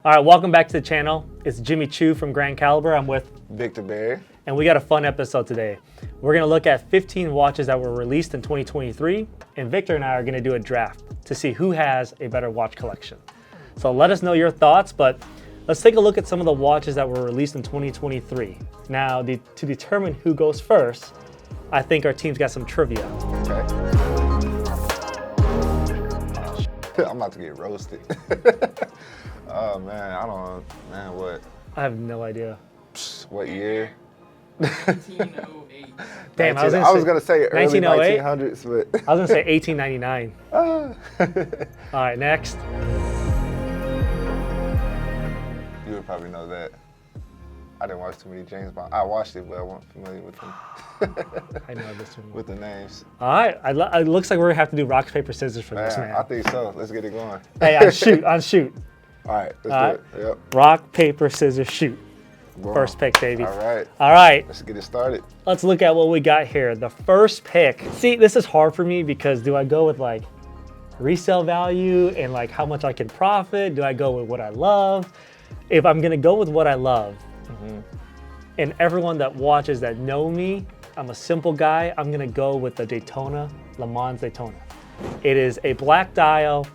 All right, welcome back to the channel. It's Jimmy Chu from Grand Caliber. I'm with Victor Barry. And we got a fun episode today. We're gonna look at 15 watches that were released in 2023, and Victor and I are gonna do a draft to see who has a better watch collection. So let us know your thoughts, but let's take a look at some of the watches that were released in 2023. Now, to determine who goes first, I think our team's got some trivia. Okay. I'm about to get roasted. Oh man, I don't know. Man, what? I have no idea. What year? 1908. Damn, I was gonna say early 1908? 1900s, but I was gonna say 1899. All right, next. You would probably know that. I didn't watch too many James Bond. I watched it, but I wasn't familiar with them. I know this one. With the names. All right, it looks like we're gonna have to do rock, paper, scissors for this, man. I think so. Let's get it going. Hey, on shoot. All right, let's do it. Yep. Rock, paper, scissors, shoot. Boom. First pick, baby. All right. All right. Let's get it started. Let's look at what we got here. The first pick. See, this is hard for me because do I go with like resale value and like how much I can profit? Do I go with what I love? If I'm gonna go with what I love, and everyone that watches that know me, I'm a simple guy, I'm gonna go with the Daytona, Le Mans Daytona. It is a black dial.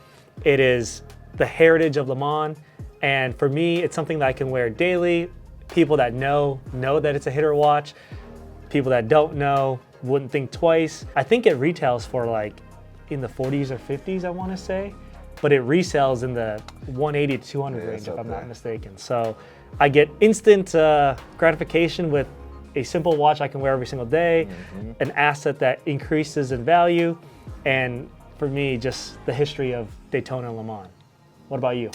It is the heritage of Le Mans. And for me, it's something that I can wear daily. People that know that it's a hitter watch. People that don't know wouldn't think twice. I think it retails for like in the 40s or 50s, I wanna say. But it resells in the 180 to 200 range, if I'm not mistaken. So I get instant gratification with a simple watch I can wear every single day, an asset that increases in value, and for me, just the history of Daytona and Le Mans. What about you?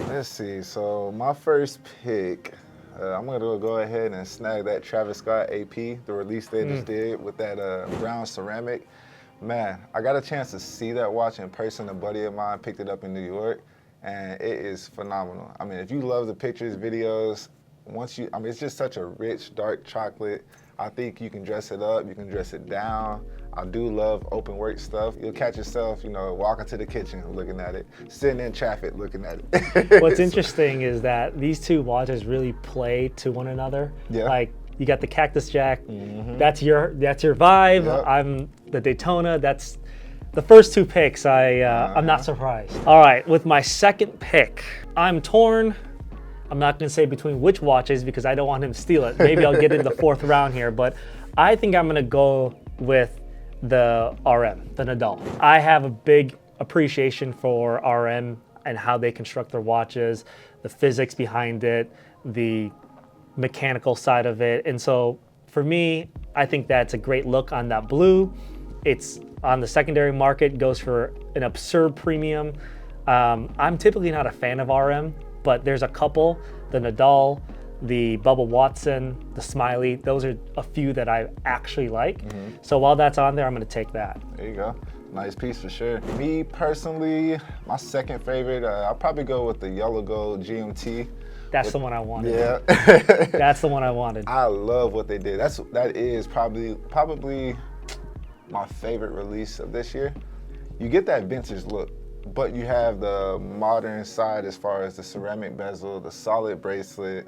Let's see. So my first pick, I'm gonna go ahead and snag that Travis Scott AP, the release they just did with that brown ceramic. Man, I got a chance to see that watch in person. A buddy of mine picked it up in New York, and it is phenomenal. I mean, if you love the pictures, videos, it's just such a rich, dark chocolate. I think you can dress it up, you can dress it down. I do love open work stuff. You'll catch yourself, walking to the kitchen, looking at it, sitting in traffic, looking at it. What's interesting is that these two watches really play to one another. Yeah. Like, you got the Cactus Jack, that's your vibe. Yep. I'm the Daytona, that's the first two picks. I'm not surprised. All right, with my second pick, I'm torn. I'm not gonna say between which watches because I don't want him to steal it. Maybe I'll get in the fourth round here, but I think I'm gonna go with the RM, the Nadal. I have a big appreciation for RM and how they construct their watches, the physics behind it, the mechanical side of it. And so for me, I think that's a great look on that blue. It's on the secondary market, goes for an absurd premium. I'm typically not a fan of RM, but there's a couple, the Nadal, the Bubba Watson, the Smiley, those are a few that I actually like. So while that's on there, I'm gonna take that. There you go. Nice piece for sure. Me personally, my second favorite, I'll probably go with the yellow gold GMT. That's the one I wanted. Yeah. That's the one I wanted. I love what they did. That is probably my favorite release of this year. You get that vintage look, but you have the modern side as far as the ceramic bezel, the solid bracelet,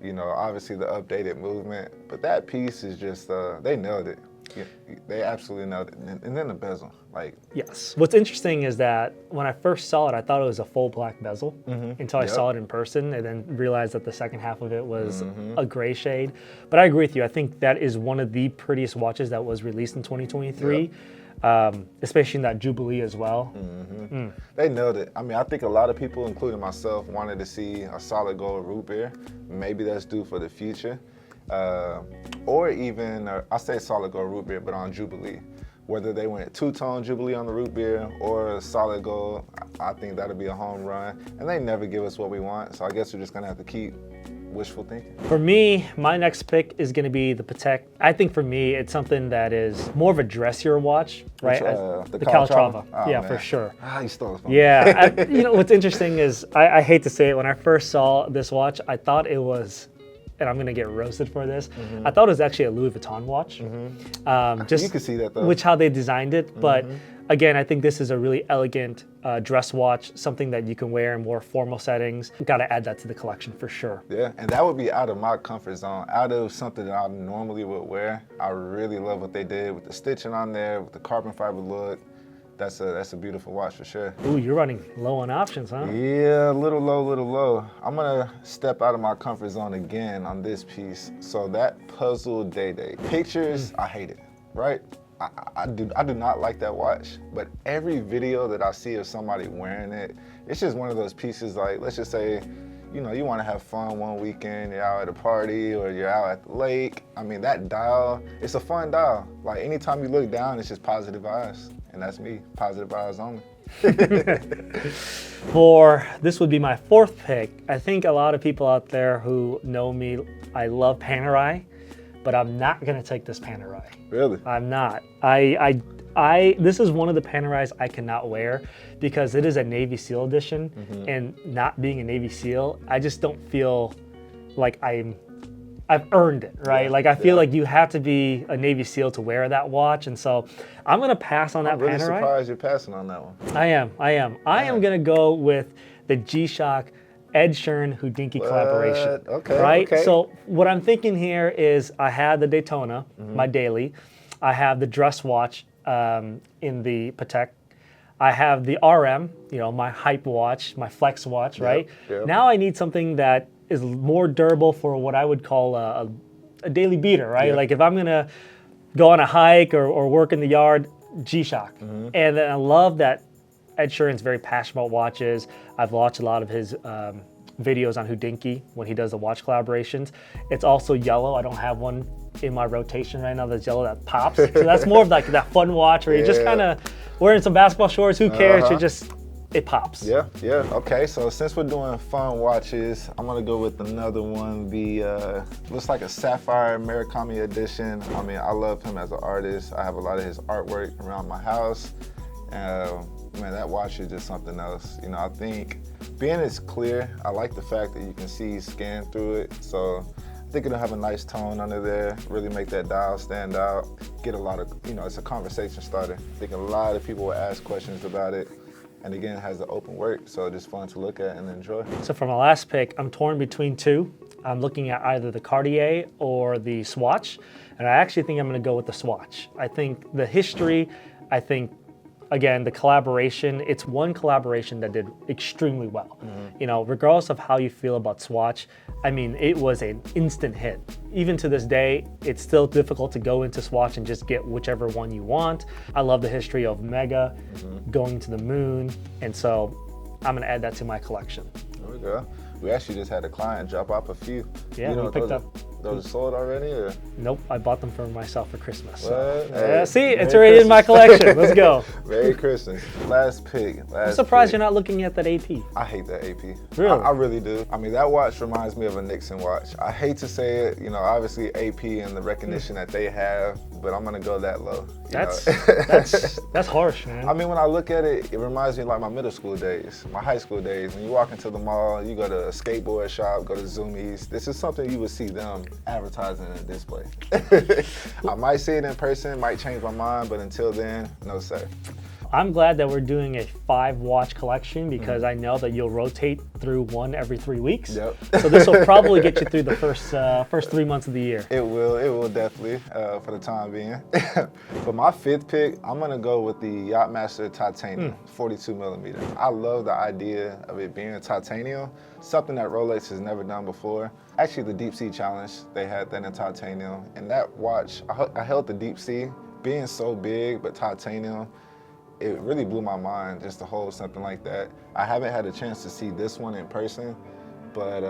obviously the updated movement. But that piece is just, they nailed it. Yeah, they absolutely nailed it. And then the bezel, like. Yes. What's interesting is that when I first saw it, I thought it was a full black bezel until I saw it in person and then realized that the second half of it was a gray shade. But I agree with you. I think that is one of the prettiest watches that was released in 2023. Especially in that Jubilee as well. They nailed it. I mean, I think a lot of people, including myself, wanted to see a solid gold root beer. Maybe that's due for the future. Or even, I say solid gold root beer, but on Jubilee. Whether they went two-tone Jubilee on the root beer or a solid gold, I think that'll be a home run. And they never give us what we want, so I guess we're just gonna have to keep wishful thinking. For me, my next pick is going to be the Patek. I think for me, it's something that is more of a dressier watch, right? The Calatrava. Oh, yeah, man. for sure. You stole it from me. Yeah, what's interesting is, I hate to say it, when I first saw this watch, I thought it was, and I'm gonna get roasted for this, I thought it was actually a Louis Vuitton watch. You can see that though. Which how they designed it, but Again, I think this is a really elegant dress watch, something that you can wear in more formal settings. Got to add that to the collection for sure. Yeah, and that would be out of my comfort zone, out of something that I normally would wear. I really love what they did with the stitching on there, with the carbon fiber look. That's a beautiful watch for sure. Ooh, you're running low on options, huh? Yeah, a little low. I'm gonna step out of my comfort zone again on this piece. So that puzzle day. Pictures, I hate it, right? I do not like that watch, but every video that I see of somebody wearing it, it's just one of those pieces like, let's just say, you know, you wanna have fun one weekend, you're out at a party or you're out at the lake. I mean, that dial, it's a fun dial. Like anytime you look down, it's just positive vibes. And that's me, positive vibes only. For this would be my fourth pick. I think a lot of people out there who know me, I love Panerai, but I'm not gonna take this Panerai. Really? I'm not. This is one of the Panerais I cannot wear because it is a Navy SEAL edition, and not being a Navy SEAL, I just don't feel like I've earned it, right? Yeah, like I feel like you have to be a Navy SEAL to wear that watch, and so I'm gonna pass on that I'm really Panerai. surprised you're passing on that one. I am. I am gonna go with the G-Shock Ed Sheeran Houdinki collaboration. Okay. Right? Okay. So what I'm thinking here is I have the Daytona, my daily. I have the dress watch in the Patek. I have the RM, you know, my hype watch, my flex watch, right? Yep. Now I need something that is more durable for what I would call a daily beater, right? Yep. Like if I'm gonna go on a hike or work in the yard, G-Shock. And then I love that Ed Sheeran's very passionate about watches. I've watched a lot of his videos on Houdinki when he does the watch collaborations. It's also yellow. I don't have one in my rotation right now that's yellow that pops. So that's more of like that fun watch where you're just kind of wearing some basketball shorts. Who cares? It pops. Yeah. Okay, so since we're doing fun watches, I'm gonna go with another one. The looks like a Sapphire Murakami edition. I mean, I love him as an artist. I have a lot of his artwork around my house. Man, that watch is just something else. You know, I think being it's clear, I like the fact that you can see scan through it. So I think it'll have a nice tone under there, really make that dial stand out, get a lot of, you know, it's a conversation starter. I think a lot of people will ask questions about it. And again, it has the open work, so just fun to look at and enjoy. So for my last pick, I'm torn between two. I'm looking at either the Cartier or the Swatch, and I actually think I'm gonna go with the Swatch. I think the history, again, the collaboration, it's one collaboration that did extremely well. You know, regardless of how you feel about Swatch, I mean, it was an instant hit. Even to this day, it's still difficult to go into Swatch and just get whichever one you want. I love the history of Mega, going to the moon, and so I'm gonna add that to my collection. There we go. We actually just had a client drop off a few. Yeah, you know, we picked up. Those are sold already? Or? Nope, I bought them for myself for Christmas. So. What? Hey, See, it's Merry already in my Christmas. collection. Let's go. Merry Christmas. Last pick. I'm surprised you're not looking at that AP. I hate that AP. Really? I really do. I mean, that watch reminds me of a Nixon watch. I hate to say it, you know, obviously AP and the recognition that they have, but I'm gonna go that low. That's harsh, man. I mean, when I look at it, it reminds me of like my middle school days, my high school days. When you walk into the mall, you go to a skateboard shop, go to Zoomies. This is something you would see them advertising in a display. I might see it in person, might change my mind, but until then, no sir. I'm glad that we're doing a 5-watch collection because I know that you'll rotate through one every 3 weeks. Yep. So this will probably get you through the first 3 months of the year. It will definitely for the time being. For my 5th pick, I'm gonna go with the Yachtmaster Titanium 42 millimeter. I love the idea of it being titanium, something that Rolex has never done before. Actually, the Deep Sea Challenge, they had that in titanium. And that watch, I held the Deep Sea, being so big, but titanium, it really blew my mind just to hold something like that. I haven't had a chance to see this one in person, but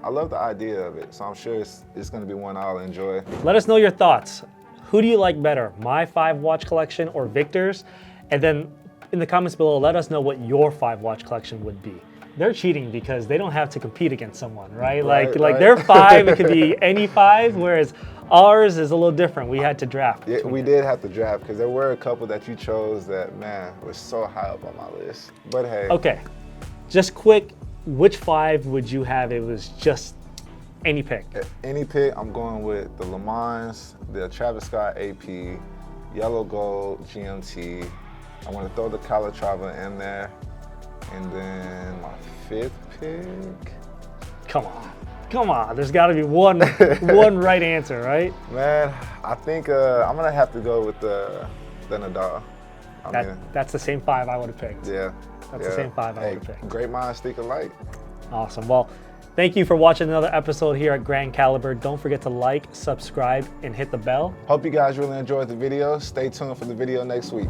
I love the idea of it. So I'm sure it's gonna be one I'll enjoy. Let us know your thoughts. Who do you like better, my 5-watch collection or Victor's? And then in the comments below, let us know what your 5-watch collection would be. They're cheating because they don't have to compete against someone, right? Like their 5, it could be any 5, whereas ours is a little different. We had to draft. Yeah, we did have to draft because there were a couple that you chose that, man, was so high up on my list. But hey. Okay, just quick, which 5 would you have? It was just any pick. Any pick, I'm going with the Le Mans, the Travis Scott AP, Yellow Gold GMT, I'm going to throw the Calatrava in there. And then my 5th pick. Come on. There's got to be one right answer, right? Man, I think I'm going to have to go with the Nadal. That's the same 5 I would have picked. Yeah. That's the same 5 I would have picked. Great minds think alike. Awesome. Well, thank you for watching another episode here at Grand Caliber. Don't forget to like, subscribe, and hit the bell. Hope you guys really enjoyed the video. Stay tuned for the video next week.